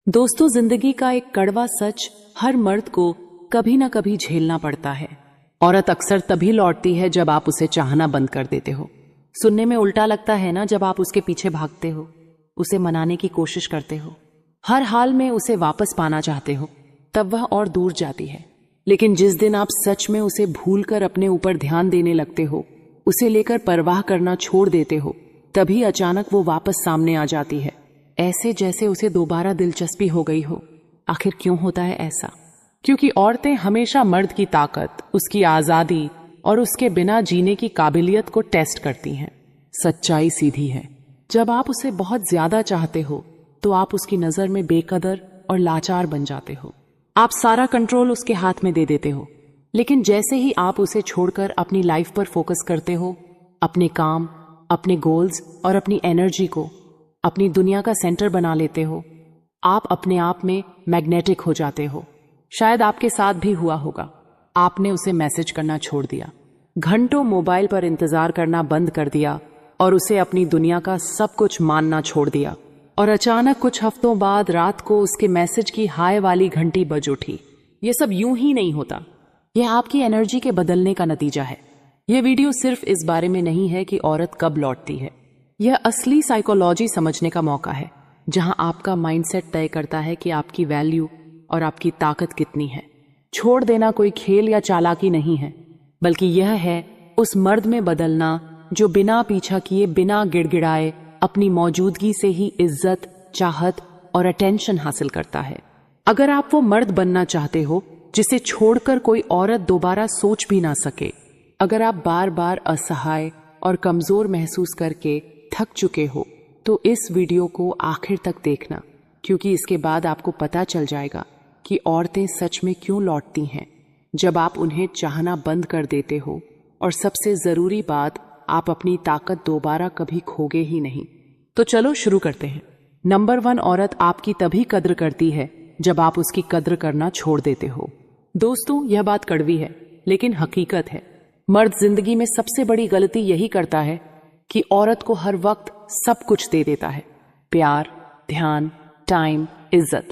दोस्तों, जिंदगी का एक कड़वा सच हर मर्द को कभी ना कभी झेलना पड़ता है। औरत अक्सर तभी लौटती है जब आप उसे चाहना बंद कर देते हो। सुनने में उल्टा लगता है ना, जब आप उसके पीछे भागते हो, उसे मनाने की कोशिश करते हो, हर हाल में उसे वापस पाना चाहते हो, तब वह और दूर जाती है। लेकिन जिस दिन आप सच में उसे भूलकर अपने ऊपर ध्यान देने लगते हो, उसे लेकर परवाह करना छोड़ देते हो, तभी अचानक वो वापस सामने आ जाती है, ऐसे जैसे उसे दोबारा दिलचस्पी हो गई हो। आखिर क्यों होता है ऐसा? क्योंकि औरतें हमेशा मर्द की ताकत, उसकी आजादी और उसके बिना जीने की काबिलियत को टेस्ट करती हैं। सच्चाई सीधी है, जब आप उसे बहुत ज्यादा चाहते हो तो आप उसकी नजर में बेकदर और लाचार बन जाते हो। आप सारा कंट्रोल उसके हाथ में दे देते हो। लेकिन जैसे ही आप उसे छोड़कर अपनी लाइफ पर फोकस करते हो, अपने काम, अपने गोल्स और अपनी एनर्जी को अपनी दुनिया का सेंटर बना लेते हो, आप अपने आप में मैग्नेटिक हो जाते हो। शायद आपके साथ भी हुआ होगा। आपने उसे मैसेज करना छोड़ दिया, घंटों मोबाइल पर इंतजार करना बंद कर दिया और उसे अपनी दुनिया का सब कुछ मानना छोड़ दिया। और अचानक कुछ हफ्तों बाद रात को उसके मैसेज की हाय वाली घंटी बज उठी। ये सब यूं ही नहीं होता। यह आपकी एनर्जी के बदलने का नतीजा है। यह वीडियो सिर्फ इस बारे में नहीं है कि औरत कब लौटती है। यह असली साइकोलॉजी समझने का मौका है, जहां आपका माइंडसेट तय करता है कि आपकी वैल्यू और आपकी ताकत कितनी है। छोड़ देना कोई खेल या चालाकी नहीं है, बल्कि यह है उस मर्द में बदलना जो बिना पीछा किए, बिना गिड़गिड़ाए अपनी मौजूदगी से ही इज्जत, चाहत और अटेंशन हासिल करता है। अगर आप वो मर्द बनना चाहते हो जिसे छोड़कर कोई औरत दोबारा सोच भी ना सके, अगर आप बार बार असहाय और कमजोर महसूस करके थक चुके हो, तो इस वीडियो को आखिर तक देखना, क्योंकि इसके बाद आपको पता चल जाएगा कि औरतें सच में क्यों लौटती हैं जब आप उन्हें चाहना बंद कर देते हो। और सबसे जरूरी बात, आप अपनी ताकत दोबारा कभी खोगे ही नहीं। तो चलो शुरू करते हैं। नंबर 1, औरत आपकी तभी कद्र करती है जब आप उसकी कद्र करना छोड़ देते हो। दोस्तों, यह बात कड़वी है, लेकिन हकीकत है। मर्द जिंदगी में सबसे बड़ी गलती यही करता है कि औरत को हर वक्त सब कुछ दे देता है। प्यार, ध्यान, टाइम, इज्जत,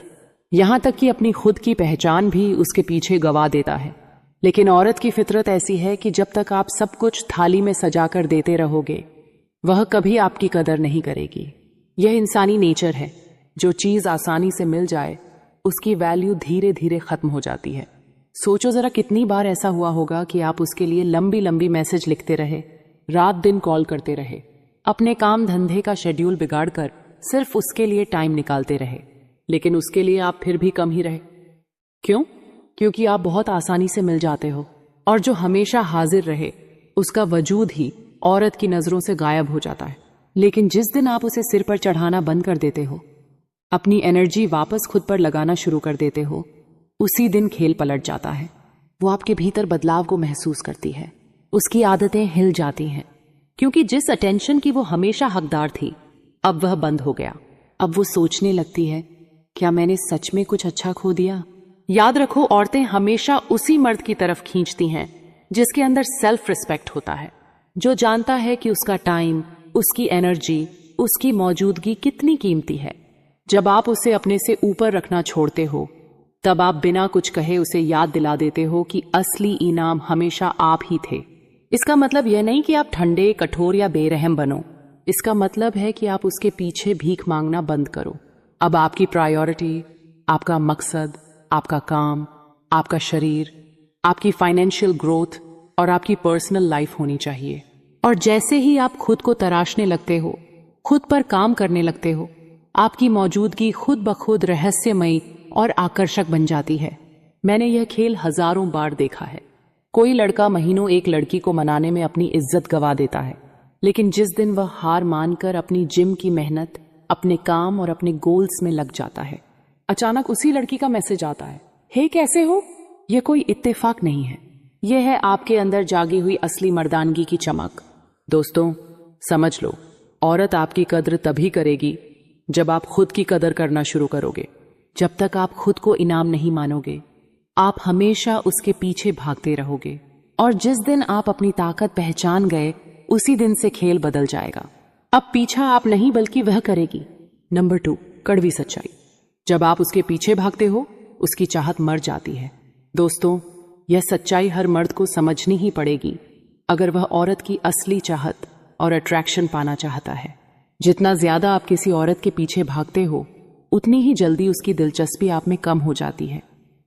यहां तक कि अपनी खुद की पहचान भी उसके पीछे गवा देता है। लेकिन औरत की फितरत ऐसी है कि जब तक आप सब कुछ थाली में सजाकर देते रहोगे, वह कभी आपकी कदर नहीं करेगी। यह इंसानी नेचर है। जो चीज आसानी से मिल जाए, उसकी वैल्यू धीरे धीरे खत्म हो जाती है। सोचो जरा, कितनी बार ऐसा हुआ होगा कि आप उसके लिए लंबी लंबी मैसेज लिखते रहे, रात दिन कॉल करते रहे, अपने काम धंधे का शेड्यूल बिगाड़कर सिर्फ उसके लिए टाइम निकालते रहे, लेकिन उसके लिए आप फिर भी कम ही रहे। क्यों? क्योंकि आप बहुत आसानी से मिल जाते हो, और जो हमेशा हाजिर रहे, उसका वजूद ही औरत की नजरों से गायब हो जाता है। लेकिन जिस दिन आप उसे सिर पर चढ़ाना बंद कर देते हो, अपनी एनर्जी वापस खुद पर लगाना शुरू कर देते हो, उसी दिन खेल पलट जाता है। वो आपके भीतर बदलाव को महसूस करती है, उसकी आदतें हिल जाती हैं, क्योंकि जिस अटेंशन की वो हमेशा हकदार थी, अब वह बंद हो गया। अब वो सोचने लगती है, क्या मैंने सच में कुछ अच्छा खो दिया? याद रखो, औरतें हमेशा उसी मर्द की तरफ खींचती हैं जिसके अंदर सेल्फ रिस्पेक्ट होता है, जो जानता है कि उसका टाइम, उसकी एनर्जी, उसकी मौजूदगी कितनी कीमती है। जब आप उसे अपने से ऊपर रखना छोड़ते हो, तब आप बिना कुछ कहे उसे याद दिला देते हो कि असली इनाम हमेशा आप ही थे। इसका मतलब यह नहीं कि आप ठंडे, कठोर या बेरहम बनो। इसका मतलब है कि आप उसके पीछे भीख मांगना बंद करो। अब आपकी प्रायोरिटी, आपका मकसद, आपका काम, आपका शरीर, आपकी फाइनेंशियल ग्रोथ और आपकी पर्सनल लाइफ होनी चाहिए। और जैसे ही आप खुद को तराशने लगते हो, खुद पर काम करने लगते हो, आपकी मौजूदगी खुद ब खुद रहस्यमयी और आकर्षक बन जाती है। मैंने यह खेल हजारों बार देखा है। कोई लड़का महीनों एक लड़की को मनाने में अपनी इज्जत गवा देता है, लेकिन जिस दिन वह हार मानकर अपनी जिम की मेहनत, अपने काम और अपने गोल्स में लग जाता है, अचानक उसी लड़की का मैसेज आता है, हे कैसे हो? यह कोई इत्तेफाक नहीं है, यह है आपके अंदर जागी हुई असली मर्दानगी की चमक। दोस्तों, समझ लो, औरत आपकी कद्र तभी करेगी जब आप खुद की कदर करना शुरू करोगे। जब तक आप खुद को इनाम नहीं मानोगे, आप हमेशा उसके पीछे भागते रहोगे। और जिस दिन आप अपनी ताकत पहचान गए, उसी दिन से खेल बदल जाएगा। अब पीछा आप नहीं बल्कि वह करेगी। नंबर 2, कड़वी सच्चाई। जब आप उसके पीछे भागते हो, उसकी चाहत मर जाती है। दोस्तों, यह सच्चाई हर मर्द को समझनी ही पड़ेगी अगर वह औरत की असली चाहत और अट्रैक्शन पाना चाहता है। जितना ज्यादा आप किसी औरत के पीछे भागते हो, उतनी ही जल्दी उसकी दिलचस्पी आप में कम हो जाती है।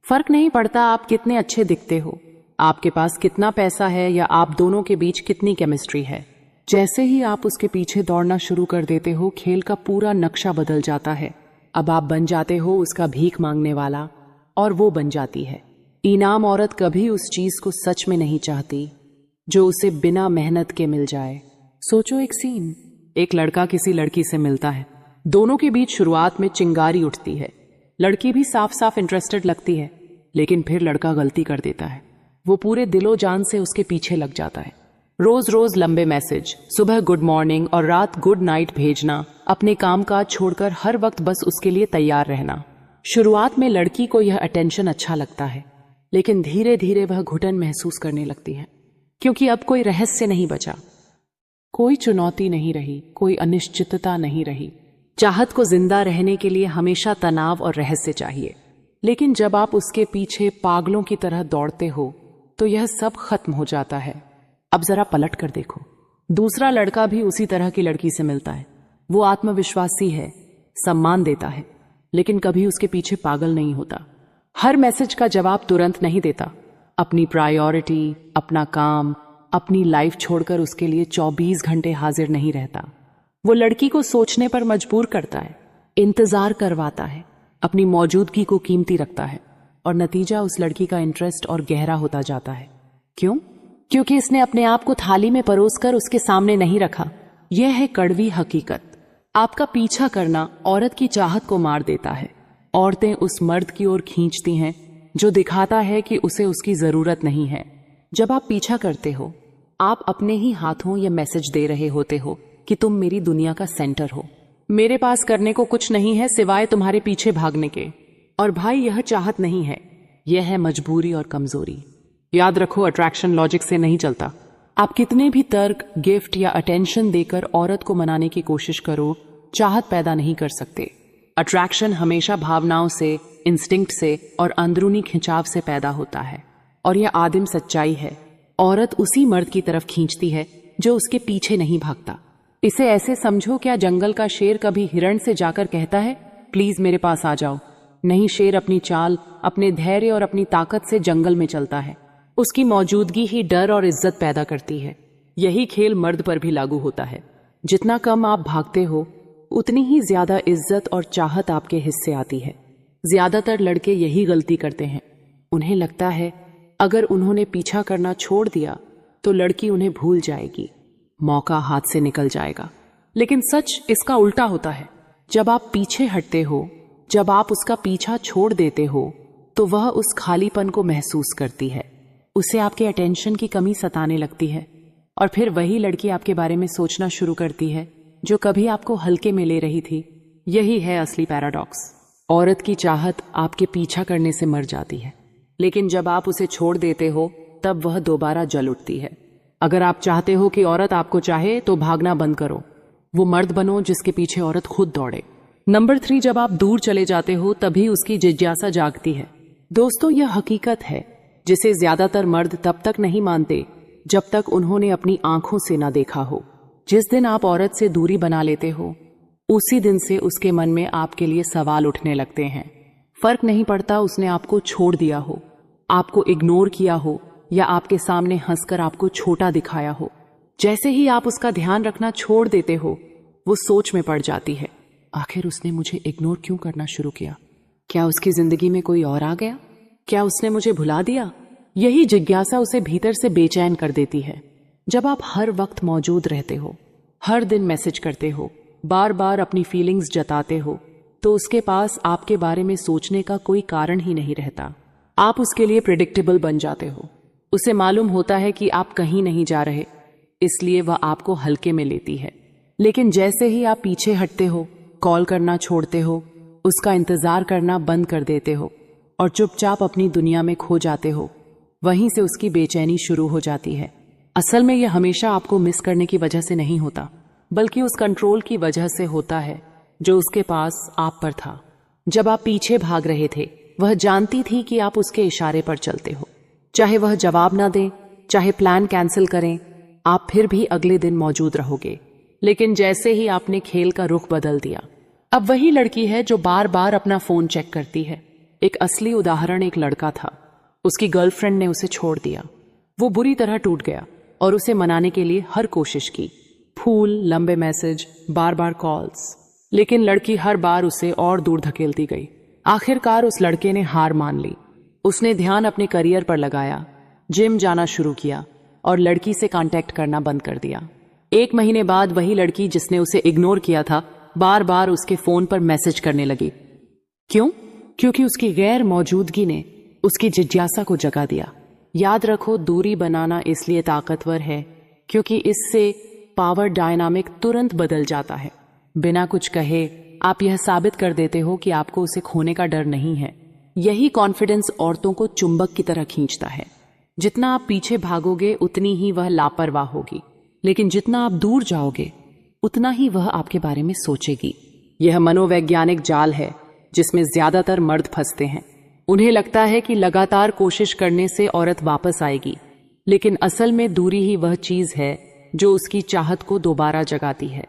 फर्क नहीं पड़ता आप कितने अच्छे दिखते हो, आपके पास कितना पैसा है या आप दोनों के बीच कितनी केमिस्ट्री है। जैसे ही आप उसके पीछे दौड़ना शुरू कर देते हो, खेल का पूरा नक्शा बदल जाता है। अब आप बन जाते हो उसका भीख मांगने वाला और वो बन जाती है इनाम। औरत कभी उस चीज को सच में नहीं चाहती जो उसे बिना मेहनत के मिल जाए। सोचो एक सीन, एक लड़का किसी लड़की से मिलता है, दोनों के बीच शुरुआत में चिंगारी उठती है, लड़की भी साफ साफ इंटरेस्टेड लगती है, लेकिन फिर लड़का गलती कर देता है। वो पूरे दिलो जान से उसके पीछे लग जाता है। रोज रोज लंबे मैसेज, सुबह गुड मॉर्निंग और रात गुड नाइट भेजना, अपने काम काज छोड़कर हर वक्त बस उसके लिए तैयार रहना। शुरुआत में लड़की को यह अटेंशन अच्छा लगता है, लेकिन धीरे धीरे वह घुटन महसूस करने लगती है, क्योंकि अब कोई रहस्य नहीं बचा, कोई चुनौती नहीं रही, कोई अनिश्चितता नहीं रही। चाहत को जिंदा रहने के लिए हमेशा तनाव और रहस्य चाहिए, लेकिन जब आप उसके पीछे पागलों की तरह दौड़ते हो तो यह सब खत्म हो जाता है। अब जरा पलट कर देखो, दूसरा लड़का भी उसी तरह की लड़की से मिलता है। वो आत्मविश्वासी है, सम्मान देता है, लेकिन कभी उसके पीछे पागल नहीं होता। हर मैसेज का जवाब तुरंत नहीं देता, अपनी प्रायोरिटी, अपना काम, अपनी लाइफ छोड़कर उसके लिए 24 घंटे हाजिर नहीं रहता। वो लड़की को सोचने पर मजबूर करता है, इंतजार करवाता है, अपनी मौजूदगी को कीमती रखता है, और नतीजा उस लड़की का इंटरेस्ट और गहरा होता जाता है। क्यों? क्योंकि इसने अपने आप को थाली में परोसकर उसके सामने नहीं रखा। यह है कड़वी हकीकत। आपका पीछा करना औरत की चाहत को मार देता है। औरतें उस मर्द की ओर खींचती हैं जो दिखाता है कि उसे उसकी जरूरत नहीं है। जब आप पीछा करते हो, आप अपने ही हाथों यह मैसेज दे रहे होते हो कि तुम मेरी दुनिया का सेंटर हो, मेरे पास करने को कुछ नहीं है सिवाय तुम्हारे पीछे भागने के। और भाई, यह चाहत नहीं है, यह है मजबूरी और कमजोरी। याद रखो, अट्रैक्शन लॉजिक से नहीं चलता। आप कितने भी तर्क, गिफ्ट या अटेंशन देकर औरत को मनाने की कोशिश करो, चाहत पैदा नहीं कर सकते। अट्रैक्शन हमेशा भावनाओं से, इंस्टिंक्ट से और अंदरूनी खिंचाव से पैदा होता है, और यह आदिम सच्चाई है। औरत उसी मर्द की तरफ खींचती है जो उसके पीछे नहीं भागता। इसे ऐसे समझो, क्या जंगल का शेर कभी हिरण से जाकर कहता है प्लीज मेरे पास आ जाओ? नहीं, शेर अपनी चाल, अपने धैर्य और अपनी ताकत से जंगल में चलता है। उसकी मौजूदगी ही डर और इज्जत पैदा करती है। यही खेल मर्द पर भी लागू होता है। जितना कम आप भागते हो, उतनी ही ज्यादा इज्जत और चाहत आपके हिस्से आती है। ज्यादातर लड़के यही गलती करते हैं। उन्हें लगता है अगर उन्होंने पीछा करना छोड़ दिया तो लड़की उन्हें भूल जाएगी, मौका हाथ से निकल जाएगा। लेकिन सच इसका उल्टा होता है। जब आप पीछे हटते हो, जब आप उसका पीछा छोड़ देते हो, तो वह उस खालीपन को महसूस करती है। उसे आपके अटेंशन की कमी सताने लगती है, और फिर वही लड़की आपके बारे में सोचना शुरू करती है जो कभी आपको हल्के में ले रही थी। यही है असली पैराडॉक्स। औरत की चाहत आपके पीछा करने से मर जाती है, लेकिन जब आप उसे छोड़ देते हो तब वह दोबारा जल उठती है। अगर आप चाहते हो कि औरत आपको चाहे तो भागना बंद करो। वो मर्द बनो जिसके पीछे औरत खुद दौड़े। नंबर 3, जब आप दूर चले जाते हो तभी उसकी जिज्ञासा जागती है। दोस्तों, यह हकीकत है जिसे ज्यादातर मर्द तब तक नहीं मानते जब तक उन्होंने अपनी आंखों से ना देखा हो। जिस दिन आप औरत से दूरी बना लेते हो, उसी दिन से उसके मन में आपके लिए सवाल उठने लगते हैं। फर्क नहीं पड़ता उसने आपको छोड़ दिया हो, आपको इग्नोर किया हो या आपके सामने हंसकर आपको छोटा दिखाया हो। जैसे ही आप उसका ध्यान रखना छोड़ देते हो, वो सोच में पड़ जाती है, आखिर उसने मुझे इग्नोर क्यों करना शुरू किया? क्या उसकी जिंदगी में कोई और आ गया? क्या उसने मुझे भुला दिया? यही जिज्ञासा उसे भीतर से बेचैन कर देती है। जब आप हर वक्त मौजूद रहते हो, हर दिन मैसेज करते हो, बार बार अपनी फीलिंग्स जताते हो, तो उसके पास आपके बारे में सोचने का कोई कारण ही नहीं रहता। आप उसके लिए प्रेडिक्टेबल बन जाते हो। उसे मालूम होता है कि आप कहीं नहीं जा रहे, इसलिए वह आपको हल्के में लेती है। लेकिन जैसे ही आप पीछे हटते हो, कॉल करना छोड़ते हो, उसका इंतजार करना बंद कर देते हो और चुपचाप अपनी दुनिया में खो जाते हो, वहीं से उसकी बेचैनी शुरू हो जाती है। असल में यह हमेशा आपको मिस करने की वजह से नहीं होता, बल्कि उस कंट्रोल की वजह से होता है जो उसके पास आप पर था। जब आप पीछे भाग रहे थे, वह जानती थी कि आप उसके इशारे पर चलते हो। चाहे वह जवाब ना दे, चाहे प्लान कैंसिल करें, आप फिर भी अगले दिन मौजूद रहोगे। लेकिन जैसे ही आपने खेल का रुख बदल दिया, अब वही लड़की है जो बार बार अपना फोन चेक करती है। एक असली उदाहरण एक लड़का था। उसकी गर्लफ्रेंड ने उसे छोड़ दिया। वो बुरी तरह टूट गया और उसे मनाने के लिए हर कोशिश की, फूल, लंबे मैसेज, बार बार कॉल्स। लेकिन लड़की हर बार उसे और दूर धकेलती गई। आखिरकार उस लड़के ने हार मान ली। उसने ध्यान अपने करियर पर लगाया, जिम जाना शुरू किया और लड़की से कांटेक्ट करना बंद कर दिया। 1 महीने बाद वही लड़की जिसने उसे इग्नोर किया था, बार बार उसके फोन पर मैसेज करने लगी। क्यों? क्योंकि उसकी गैर मौजूदगी ने उसकी जिज्ञासा को जगा दिया। याद रखो, दूरी बनाना इसलिए ताकतवर है क्योंकि इससे पावर डायनामिक तुरंत बदल जाता है। बिना कुछ कहे आप यह साबित कर देते हो कि आपको उसे खोने का डर नहीं है। यही कॉन्फिडेंस औरतों को चुंबक की तरह खींचता है। जितना आप पीछे भागोगे उतनी ही वह लापरवाह होगी, लेकिन जितना आप दूर जाओगे उतना ही वह आपके बारे में सोचेगी। यह मनोवैज्ञानिक जाल है जिसमें ज्यादातर मर्द फंसते हैं। उन्हें लगता है कि लगातार कोशिश करने से औरत वापस आएगी, लेकिन असल में दूरी ही वह चीज है जो उसकी चाहत को दोबारा जगाती है।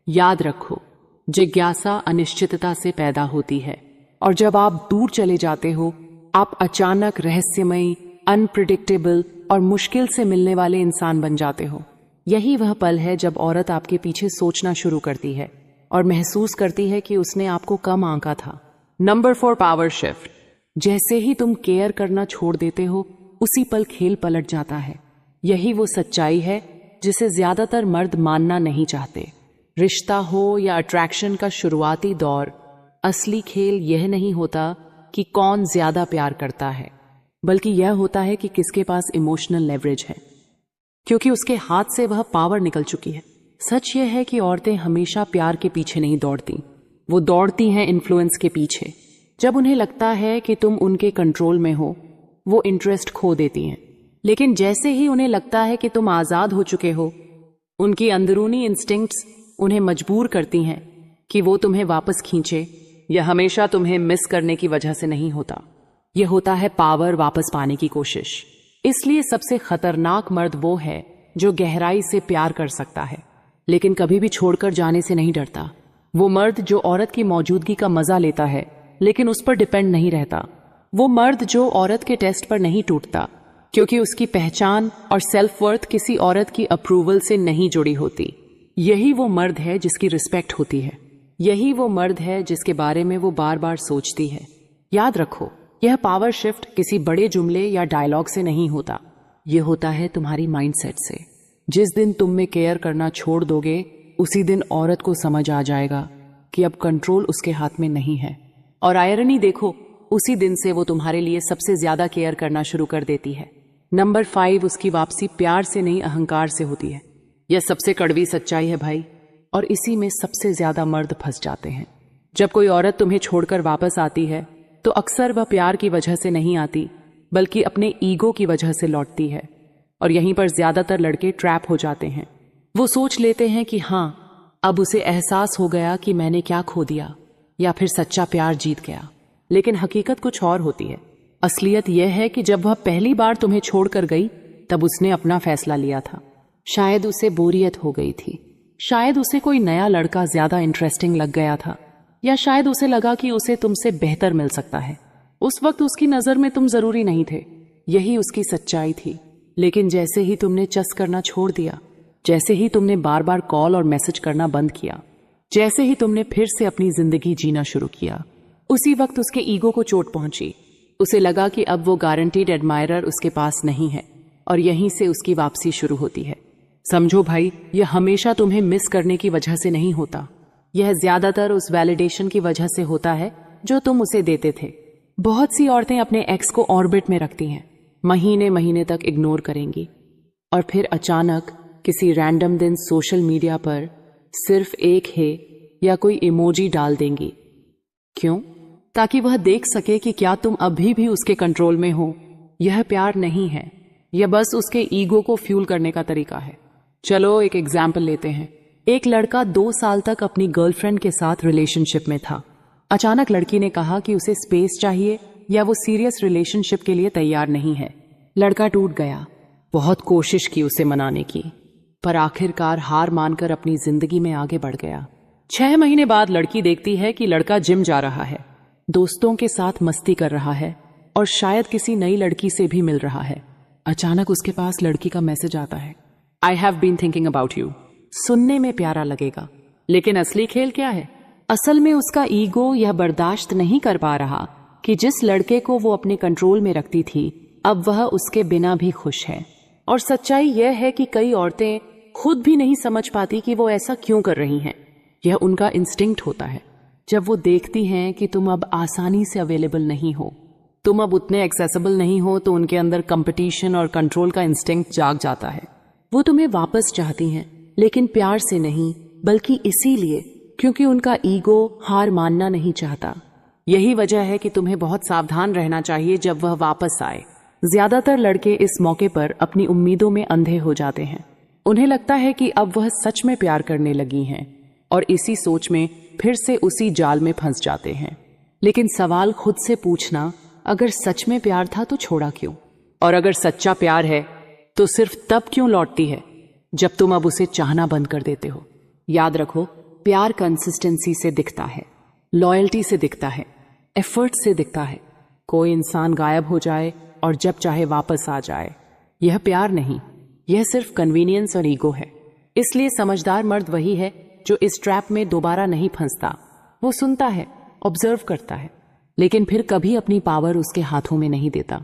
याद रखो, जिज्ञासा अनिश्चितता से पैदा होती है और जब आप दूर चले जाते हो, आप अचानक रहस्यमयी, अनप्रिडिक्टेबल और मुश्किल से मिलने वाले इंसान बन जाते हो। यही वह पल है जब औरत आपके पीछे सोचना शुरू करती है और महसूस करती है कि उसने आपको कम आंका था। Number 4, power shift. जैसे ही तुम केयर करना छोड़ देते हो, उसी पल खेल पलट जाता है। यही वो सच्चाई है जिसे ज्यादातर मर्द मानना नहीं चाहते। रिश्ता हो या अट्रैक्शन का शुरुआती दौर, असली खेल यह नहीं होता कि कौन ज्यादा प्यार करता है, बल्कि यह होता है कि किसके पास इमोशनल लेवरेज है, क्योंकि उसके हाथ से वह पावर निकल चुकी है। सच यह है कि औरतें हमेशा प्यार के पीछे नहीं दौड़ती, वो दौड़ती हैं इन्फ्लुएंस के पीछे। जब उन्हें लगता है कि तुम उनके कंट्रोल में हो, वो इंटरेस्ट खो देती हैं। लेकिन जैसे ही उन्हें लगता है कि तुम आजाद हो चुके हो, उनकी अंदरूनी इंस्टिंक्ट्स उन्हें मजबूर करती हैं कि वो तुम्हें वापस खींचे। यह हमेशा तुम्हें मिस करने की वजह से नहीं होता, यह होता है पावर वापस पाने की कोशिश। इसलिए सबसे खतरनाक मर्द वो है जो गहराई से प्यार कर सकता है लेकिन कभी भी छोड़कर जाने से नहीं डरता। वो मर्द जो औरत की मौजूदगी का मजा लेता है लेकिन उस पर डिपेंड नहीं रहता। वो मर्द जो औरत के टेस्ट पर नहीं टूटता क्योंकि उसकी पहचान और सेल्फ वर्थ किसी औरत की अप्रूवल से नहीं जुड़ी होती। यही वो मर्द है जिसकी रिस्पेक्ट होती है। यही वो मर्द है जिसके बारे में वो बार बार सोचती है। याद रखो, यह पावर शिफ्ट किसी बड़े जुमले या डायलॉग से नहीं होता, यह होता है तुम्हारी माइंडसेट से। जिस दिन तुम में केयर करना छोड़ दोगे, उसी दिन औरत को समझ आ जाएगा कि अब कंट्रोल उसके हाथ में नहीं है। और आयरनी देखो, उसी दिन से वो तुम्हारे लिए सबसे ज्यादा केयर करना शुरू कर देती है। नंबर 5, उसकी वापसी प्यार से नहीं अहंकार से होती है। यह सबसे कड़वी सच्चाई है भाई, और इसी में सबसे ज्यादा मर्द फंस जाते हैं। जब कोई औरत तुम्हें छोड़कर वापस आती है तो अक्सर वह प्यार की वजह से नहीं आती, बल्कि अपने ईगो की वजह से लौटती है। और यहीं पर ज्यादातर लड़के ट्रैप हो जाते हैं। वो सोच लेते हैं कि हाँ, अब उसे एहसास हो गया कि मैंने क्या खो दिया, या फिर सच्चा प्यार जीत गया। लेकिन हकीकत कुछ और होती है। असलियत यह है कि जब वह पहली बार तुम्हें छोड़कर गई, तब उसने अपना फैसला लिया था। शायद उसे बोरियत हो गई थी, शायद उसे कोई नया लड़का ज्यादा इंटरेस्टिंग लग गया था, या शायद उसे लगा कि उसे तुमसे बेहतर मिल सकता है। उस वक्त उसकी नजर में तुम जरूरी नहीं थे, यही उसकी सच्चाई थी। लेकिन जैसे ही तुमने चस करना छोड़ दिया, जैसे ही तुमने बार बार कॉल और मैसेज करना बंद किया, जैसे ही तुमने फिर से अपनी जिंदगी जीना शुरू किया, उसी वक्त उसके ईगो को चोट पहुंची। उसे लगा कि अब वो गारंटीड एडमायरर उसके पास नहीं है, और यहीं से उसकी वापसी शुरू होती है। समझो भाई, यह हमेशा तुम्हें मिस करने की वजह से नहीं होता, यह ज्यादातर उस वैलिडेशन की वजह से होता है जो तुम उसे देते थे। बहुत सी औरतें अपने एक्स को ऑर्बिट में रखती हैं, महीने महीने तक इग्नोर करेंगी, और फिर अचानक किसी रैंडम दिन सोशल मीडिया पर सिर्फ एक हे या इमोजी इमोजी डाल देंगी। क्यों? ताकि वह देख सके कि क्या तुम अभी भी उसके कंट्रोल में हो। यह प्यार नहीं है, यह बस उसके ईगो को फ्यूल करने का तरीका है। चलो एक एग्जाम्पल लेते हैं। एक लड़का 2 साल तक अपनी गर्लफ्रेंड के साथ रिलेशनशिप में था। अचानक लड़की ने कहा कि उसे स्पेस चाहिए या वो सीरियस रिलेशनशिप के लिए तैयार नहीं है। लड़का टूट गया। बहुत कोशिश की उसे मनाने की, पर आखिरकार हार मानकर अपनी जिंदगी में आगे बढ़ गया। 6 महीने बाद लड़की देखती है कि लड़का जिम जा रहा है, दोस्तों के साथ मस्ती कर रहा है और शायद किसी नई लड़की से भी मिल रहा है। अचानक उसके पास लड़की का मैसेज आता है, I have been thinking about you. सुनने में प्यारा लगेगा, लेकिन असली खेल क्या है? असल में उसका ईगो यह बर्दाश्त नहीं कर पा रहा कि जिस लड़के को वो अपने कंट्रोल में रखती थी अब वह उसके बिना भी खुश है। और सच्चाई यह है कि कई औरतें खुद भी नहीं समझ पाती कि वो ऐसा क्यों कर रही हैं। यह उनका इंस्टिंक्ट होता है। जब वो देखती हैं कि तुम अब आसानी से अवेलेबल नहीं हो, तुम अब उतने एक्सेसिबल नहीं हो, तो उनके अंदर कंपटीशन और कंट्रोल का इंस्टिंक्ट जाग जाता है। वो तुम्हें वापस चाहती हैं, लेकिन प्यार से नहीं, बल्कि इसीलिए क्योंकि उनका ईगो हार मानना नहीं चाहता। यही वजह है कि तुम्हें बहुत सावधान रहना चाहिए जब वह वापस आए। ज्यादातर लड़के इस मौके पर अपनी उम्मीदों में अंधे हो जाते हैं। उन्हें लगता है कि अब वह सच में प्यार करने लगी हैं और इसी सोच में फिर से उसी जाल में फंस जाते हैं। लेकिन सवाल खुद से पूछना, अगर सच में प्यार था तो छोड़ा क्यों? और अगर सच्चा प्यार है तो सिर्फ तब क्यों लौटती है जब तुम अब उसे चाहना बंद कर देते हो? याद रखो, प्यार कंसिस्टेंसी से दिखता है, लॉयल्टी से दिखता है, एफर्ट से दिखता है। कोई इंसान गायब हो जाए और जब चाहे वापस आ जाए, यह प्यार नहीं, यह सिर्फ कन्वीनियंस और ईगो है। इसलिए समझदार मर्द वही है जो इस ट्रैप में दोबारा नहीं फंसता। वो सुनता है, ऑब्जर्व करता है, लेकिन फिर कभी अपनी पावर उसके हाथों में नहीं देता।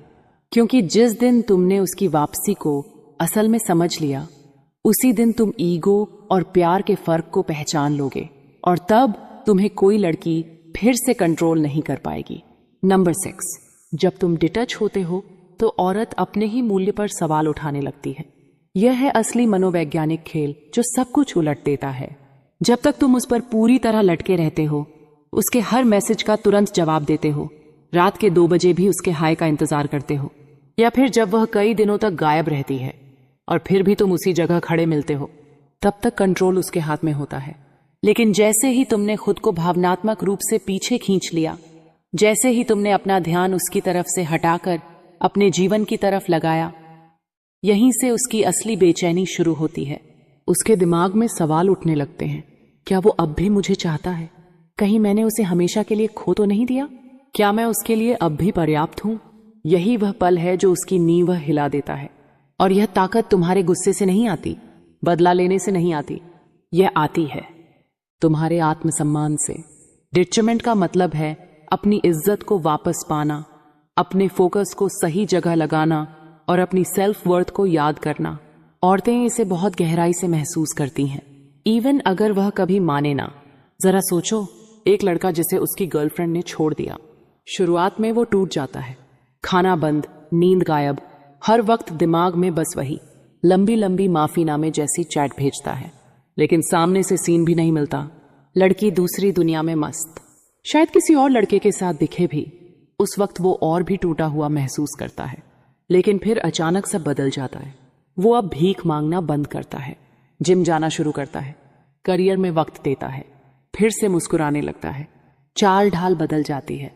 क्योंकि जिस दिन तुमने उसकी वापसी को असल में समझ लिया, उसी दिन तुम ईगो और प्यार के फर्क को पहचान लोगे और तब तुम्हें कोई लड़की फिर से कंट्रोल नहीं कर पाएगी। नंबर 6, जब तुम डिटच होते हो तो औरत अपने ही मूल्य पर सवाल उठाने लगती है। यह है असली मनोवैज्ञानिक खेल जो सब कुछ उलट देता है। जब तक तुम उस पर पूरी तरह लटके रहते हो, उसके हर मैसेज का तुरंत जवाब देते हो, रात के 2 बजे भी उसके हाय का इंतजार करते हो, या फिर जब वह कई दिनों तक गायब रहती है और फिर भी तुम उसी जगह खड़े मिलते हो, तब तक कंट्रोल उसके हाथ में होता है। लेकिन जैसे ही तुमने खुद को भावनात्मक रूप से पीछे खींच लिया, जैसे ही तुमने अपना ध्यान उसकी तरफ से हटाकर अपने जीवन की तरफ लगाया, यहीं से उसकी असली बेचैनी शुरू होती है। उसके दिमाग में सवाल उठने लगते हैं, क्या वो अब भी मुझे चाहता है? कहीं मैंने उसे हमेशा के लिए खो तो नहीं दिया? क्या मैं उसके लिए अब भी पर्याप्त हूं? यही वह पल है जो उसकी नींव हिला देता है। और यह ताकत तुम्हारे गुस्से से नहीं आती, बदला लेने से नहीं आती, यह आती है तुम्हारे आत्मसम्मान से। डिटचमेंट का मतलब है अपनी इज्जत को वापस पाना, अपने फोकस को सही जगह लगाना और अपनी सेल्फ वर्थ को याद करना। औरतें इसे बहुत गहराई से महसूस करती हैं, इवन अगर वह कभी माने ना। जरा सोचो, एक लड़का जिसे उसकी गर्लफ्रेंड ने छोड़ दिया। शुरुआत में वो टूट जाता है, खाना बंद, नींद गायब, हर वक्त दिमाग में बस वही लंबी लंबी माफीनामे जैसी चैट भेजता है, लेकिन सामने से सीन भी नहीं मिलता। लड़की दूसरी दुनिया में मस्त, शायद किसी और लड़के के साथ दिखे भी। उस वक्त वो और भी टूटा हुआ महसूस करता है, लेकिन फिर अचानक सब बदल जाता है। वो अब भीख मांगना बंद करता है, जिम जाना शुरू करता है, करियर में वक्त देता है, फिर से मुस्कुराने लगता है। चाल ढाल बदल जाती है,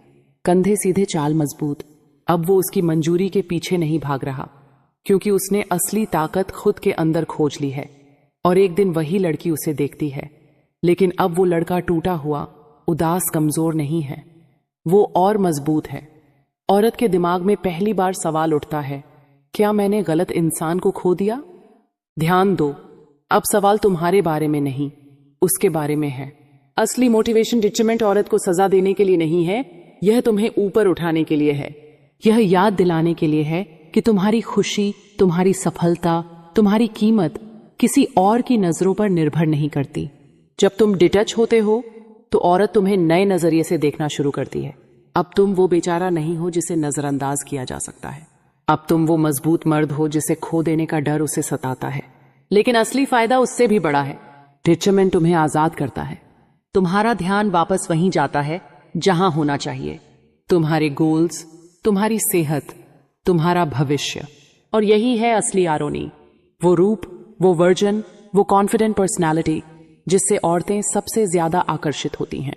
कंधे सीधे, चाल मजबूत। अब वो उसकी मंजूरी के पीछे नहीं भाग रहा, क्योंकि उसने असली ताकत खुद के अंदर खोज ली है। और एक दिन वही लड़की उसे देखती है, लेकिन अब वो लड़का टूटा हुआ, उदास, कमजोर नहीं है, वो और मजबूत है। औरत के दिमाग में पहली बार सवाल उठता है, क्या मैंने गलत इंसान को खो दिया? ध्यान दो, अब सवाल तुम्हारे बारे में नहीं, उसके बारे में है। असली मोटिवेशन डिटचमेंट औरत को सजा देने के लिए नहीं है, यह तुम्हें ऊपर उठाने के लिए है। यह याद दिलाने के लिए है कि तुम्हारी खुशी, तुम्हारी सफलता, तुम्हारी कीमत किसी और की नजरों पर निर्भर नहीं करती। जब तुम डिटच होते हो तो औरत तुम्हें नए नजरिए से देखना शुरू करती है। अब तुम वो बेचारा नहीं हो जिसे नजरअंदाज किया जा सकता है। अब तुम वो मजबूत मर्द हो जिसे खो देने का डर उसे सताता है। लेकिन असली फायदा उससे भी बड़ा है। डिटचमेंट तुम्हें आजाद करता है। तुम्हारा ध्यान वापस वहीं जाता है जहां होना चाहिए, तुम्हारे गोल्स, तुम्हारी सेहत, तुम्हारा भविष्य। और यही है असली आरोनी, वो रूप, वो वर्जन, वो कॉन्फिडेंट पर्सनालिटी जिससे औरतें सबसे ज्यादा आकर्षित होती हैं।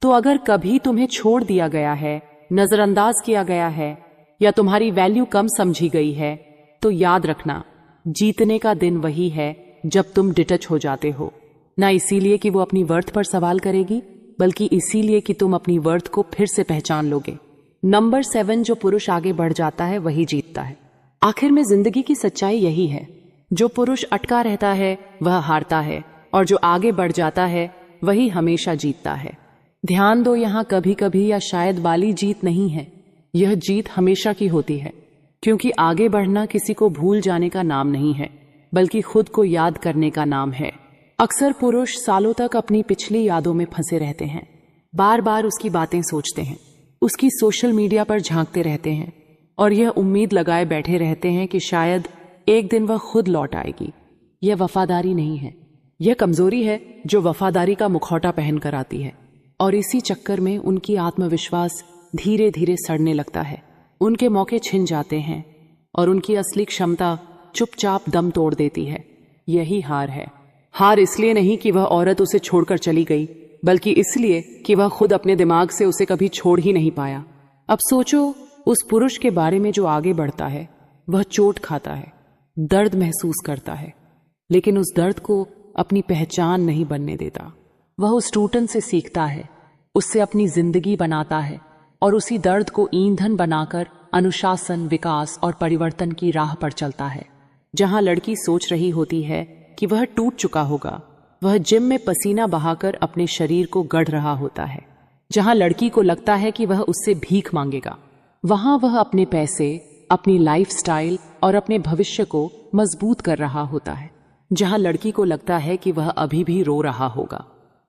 तो अगर कभी तुम्हें छोड़ दिया गया है, नजरअंदाज किया गया है या तुम्हारी वैल्यू कम समझी गई है, तो याद रखना, जीतने का दिन वही है जब तुम डिटच हो जाते हो। ना इसीलिए कि वो अपनी वर्थ पर सवाल करेगी, बल्कि इसीलिए कि तुम अपनी वर्थ को फिर से पहचान लोगे। नंबर 7, जो पुरुष आगे बढ़ जाता है वही जीतता है। आखिर में जिंदगी की सच्चाई यही है, जो पुरुष अटका रहता है वह हारता है, और जो आगे बढ़ जाता है वही हमेशा जीतता है। ध्यान दो, यहाँ कभी कभी या शायद वाली जीत नहीं है, यह जीत हमेशा की होती है, क्योंकि आगे बढ़ना किसी को भूल जाने का नाम नहीं है, बल्कि खुद को याद करने का नाम है। अक्सर पुरुष सालों तक अपनी पिछली यादों में फंसे रहते हैं, बार बार उसकी बातें सोचते हैं, उसकी सोशल मीडिया पर झांकते रहते हैं और यह उम्मीद लगाए बैठे रहते हैं कि शायद एक दिन वह खुद लौट आएगी। यह वफादारी नहीं है, यह कमजोरी है जो वफादारी का मुखौटा पहनकर आती है, और इसी चक्कर में उनकी आत्मविश्वास धीरे धीरे सड़ने लगता है। उनके मौके छिन जाते हैं और उनकी असली क्षमता चुपचाप दम तोड़ देती है। यही हार है। हार इसलिए नहीं कि वह औरत उसे छोड़कर चली गई, बल्कि इसलिए कि वह खुद अपने दिमाग से उसे कभी छोड़ ही नहीं पाया। अब सोचो उस पुरुष के बारे में जो आगे बढ़ता है। वह चोट खाता है, दर्द महसूस करता है, लेकिन उस दर्द को अपनी पहचान नहीं बनने देता। वह उस टूटन से सीखता है, उससे अपनी जिंदगी बनाता है और उसी दर्द को ईंधन बनाकर अनुशासन, विकास और परिवर्तन की राह पर चलता है। जहां लड़की सोच रही होती है कि वह टूट चुका होगा, वह जिम में पसीना बहाकर अपने शरीर को गढ़ रहा होता है। जहां लड़की को लगता है कि वह उससे भीख मांगेगा, वहां वह अपने पैसे, अपनी लाइफस्टाइल और अपने भविष्य को मजबूत कर रहा होता है। जहां लड़की को लगता है कि वह अभी भी रो रहा होगा,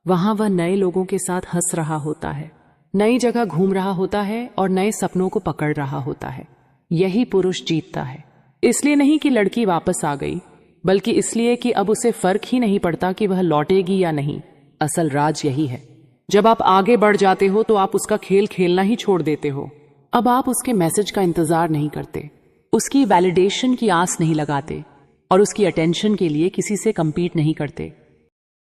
वहां वह नए लोगों के साथ हंस रहा होता है, नई जगह घूम रहा होता है और नए सपनों को पकड़ रहा होता है। यही पुरुष जीतता है। इसलिए नहीं कि लड़की वापस आ गई, बल्कि इसलिए कि अब उसे फर्क ही नहीं पड़ता कि वह लौटेगी या नहीं। असल राज यही है। जब आप आगे बढ़ जाते हो तो आप उसका खेल खेलना ही छोड़ देते हो। अब आप उसके मैसेज का इंतजार नहीं करते, उसकी वैलिडेशन की आस नहीं लगाते और उसकी अटेंशन के लिए किसी से कंपीट नहीं करते।